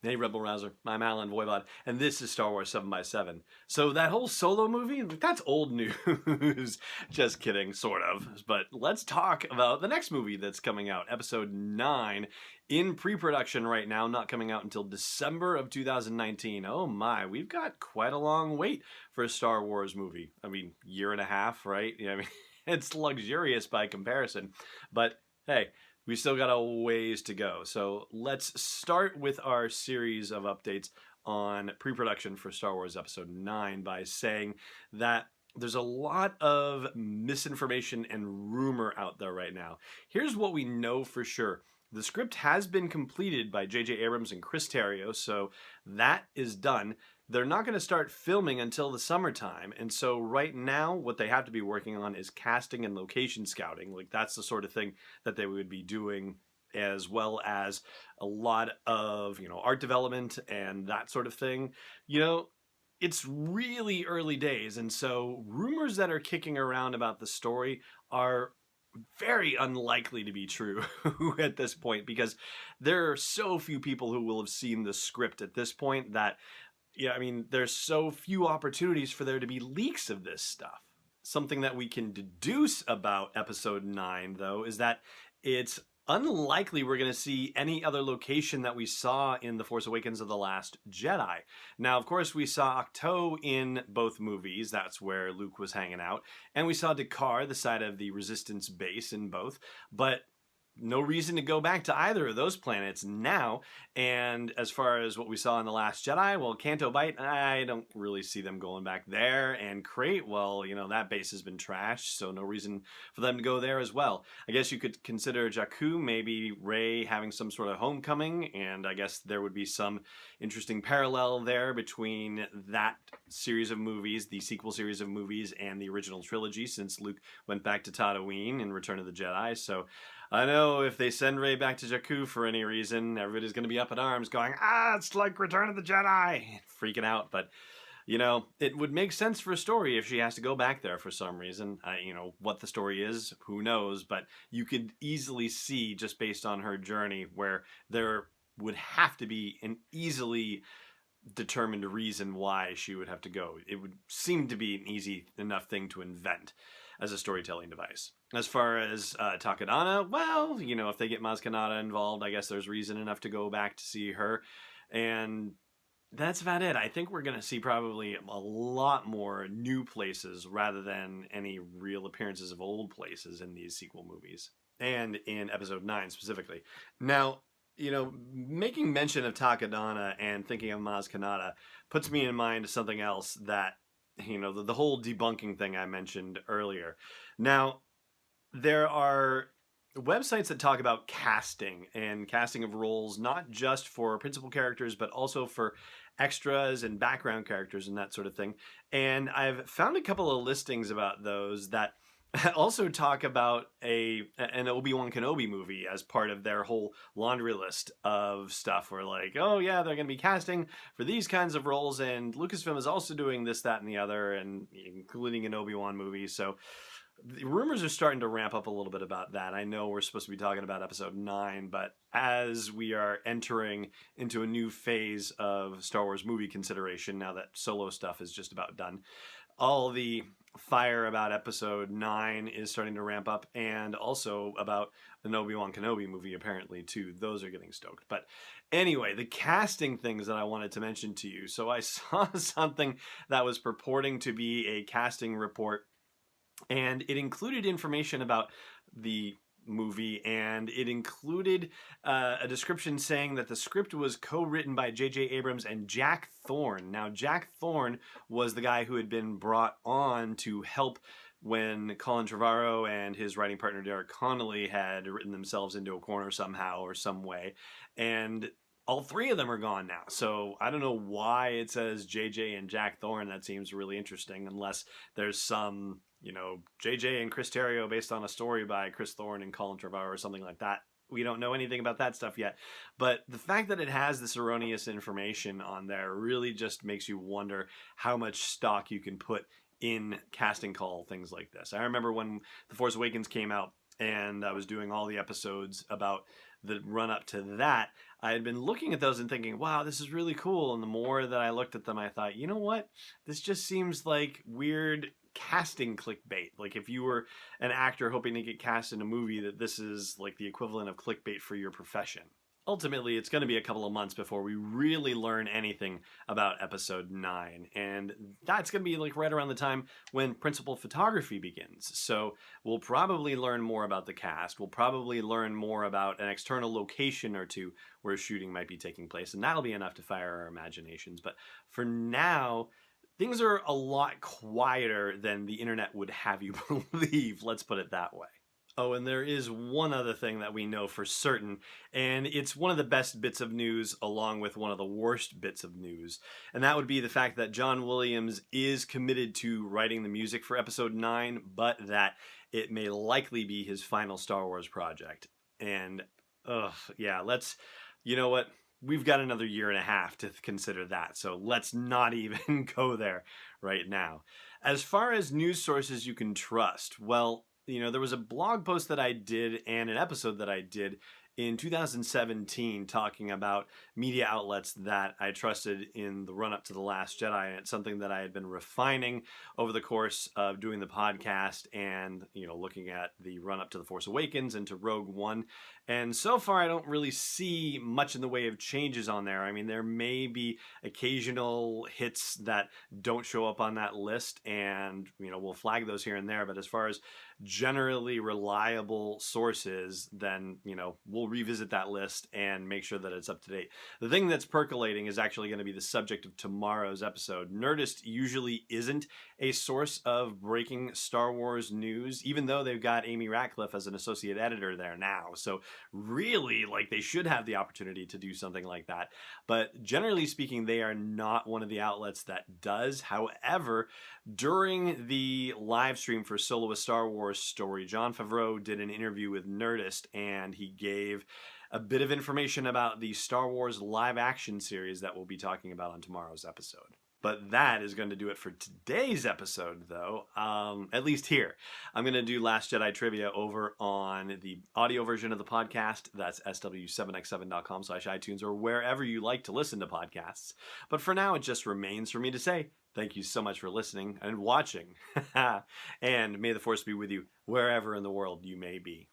Hey, Rebel Rouser. I'm Alan Voivod, and this is Star Wars 7 by 7 So that whole Solo movie, that's old news. Just kidding, sort of. But let's talk about the next movie that's coming out, Episode 9, in pre-production right now, not coming out until December of 2019. Oh my, we've got quite a long wait for a Star Wars movie. I mean, year and a half, right? Yeah, I mean, it's luxurious by comparison. But hey, we still got a ways to go. So let's start with our series of updates on pre-production for Star Wars Episode 9 by saying that there's a lot of misinformation and rumor out there right now. Here's what we know for sure. The script has been completed by J.J. Abrams and Chris Terrio, so that is done. They're not going to start filming until the summertime, and so right now what they have to be working on is casting and location scouting. Like, that's the sort of thing that they would be doing, as well as a lot of, art development and that sort of thing. It's really early days, and so rumors that are kicking around about the story are very unlikely to be true at this point, because there are so few people who will have seen the script at this point that, yeah, I mean, there's so few opportunities for there to be leaks of this stuff. Something that we can deduce about Episode 9, though, is that it's unlikely we're going to see any other location that we saw in The Force Awakens of The Last Jedi. Now, of course, we saw Ahch-To in both movies. That's where Luke was hanging out. And we saw D'Qar, the side of the Resistance base, in both. But no reason to go back to either of those planets now. And as far as what we saw in The Last Jedi, well, Canto Bight, I don't really see them going back there. And Crate, well, that base has been trashed, so no reason for them to go there as well. I guess you could consider Jakku, maybe Rey having some sort of homecoming, and I guess there would be some interesting parallel there between that series of movies, the sequel series of movies, and the original trilogy, since Luke went back to Tatooine in Return of the Jedi. So I know if they send Rey back to Jakku for any reason, everybody's going to be up in arms going, it's like Return of the Jedi, freaking out. But, it would make sense for a story if she has to go back there for some reason. What the story is, who knows? But you could easily see, just based on her journey, where there would have to be an easily determined reason why she would have to go. It would seem to be an easy enough thing to invent as a storytelling device. As far as Takodana, well, if they get Maz Kanata involved, I guess there's reason enough to go back to see her. And that's about it. I think we're going to see probably a lot more new places rather than any real appearances of old places in these sequel movies. And in Episode 9 specifically. Now, making mention of Takodana and thinking of Maz Kanata puts me in mind of something else that, the whole debunking thing I mentioned earlier. Now, there are websites that talk about casting and casting of roles, not just for principal characters, but also for extras and background characters and that sort of thing. And I've found a couple of listings about those that also talk about an Obi-Wan Kenobi movie as part of their whole laundry list of stuff. Where like, oh yeah, they're going to be casting for these kinds of roles, and Lucasfilm is also doing this, that, and the other, and including an Obi-Wan movie. So the rumors are starting to ramp up a little bit about that. I know we're supposed to be talking about Episode 9, but as we are entering into a new phase of Star Wars movie consideration, now that Solo stuff is just about done, all the fire about Episode 9 is starting to ramp up, and also about an Obi-Wan Kenobi movie, apparently, too. Those are getting stoked. But anyway, the casting things that I wanted to mention to you. So I saw something that was purporting to be a casting report, and it included information about the movie, and it included a description saying that the script was co-written by J.J. Abrams and Jack Thorne. Now, Jack Thorne was the guy who had been brought on to help when Colin Trevorrow and his writing partner Derek Connolly had written themselves into a corner somehow or some way, and all three of them are gone now. So I don't know why it says JJ and Jack Thorne. That seems really interesting, unless there's some, JJ and Chris Terrio based on a story by Chris Thorne and Colin Trevorrow or something like that. We don't know anything about that stuff yet. But the fact that it has this erroneous information on there really just makes you wonder how much stock you can put in casting call things like this. I remember when The Force Awakens came out and I was doing all the episodes about the run up to that, I had been looking at those and thinking, wow, this is really cool. And the more that I looked at them, I thought, you know what? This just seems like weird casting clickbait. Like if you were an actor hoping to get cast in a movie, that this is like the equivalent of clickbait for your profession. Ultimately, it's going to be a couple of months before we really learn anything about episode 9. And that's going to be like right around the time when principal photography begins. So we'll probably learn more about the cast. We'll probably learn more about an external location or two where shooting might be taking place. And that'll be enough to fire our imaginations. But for now, things are a lot quieter than the internet would have you believe. Let's put it that way. Oh, and there is one other thing that we know for certain, and it's one of the best bits of news along with one of the worst bits of news, and that would be the fact that John Williams is committed to writing the music for episode 9, but that it may likely be his final Star Wars project. And, yeah, you know what? We've got another year and a half to consider that, so let's not even go there right now. As far as news sources you can trust, well, there was a blog post that I did and an episode that I did in 2017 talking about media outlets that I trusted in the run-up to The Last Jedi, and it's something that I had been refining over the course of doing the podcast and, looking at the run-up to The Force Awakens and to Rogue One. And so far, I don't really see much in the way of changes on there. I mean, there may be occasional hits that don't show up on that list, and, we'll flag those here and there. But as far as generally reliable sources, then, we'll revisit that list and make sure that it's up to date. The thing that's percolating is actually going to be the subject of tomorrow's episode. Nerdist usually isn't a source of breaking Star Wars news, even though they've got Amy Ratcliffe as an associate editor there now. So really, they should have the opportunity to do something like that. But generally speaking, they are not one of the outlets that does. However, during the live stream for Solo: A Star Wars Story, Jon Favreau did an interview with Nerdist, and he gave a bit of information about the Star Wars live action series that we'll be talking about on tomorrow's episode. But that is going to do it for today's episode, though, at least here. I'm going to do Last Jedi trivia over on the audio version of the podcast. That's sw7x7.com/iTunes or wherever you like to listen to podcasts. But for now, it just remains for me to say thank you so much for listening and watching. And may the Force be with you wherever in the world you may be.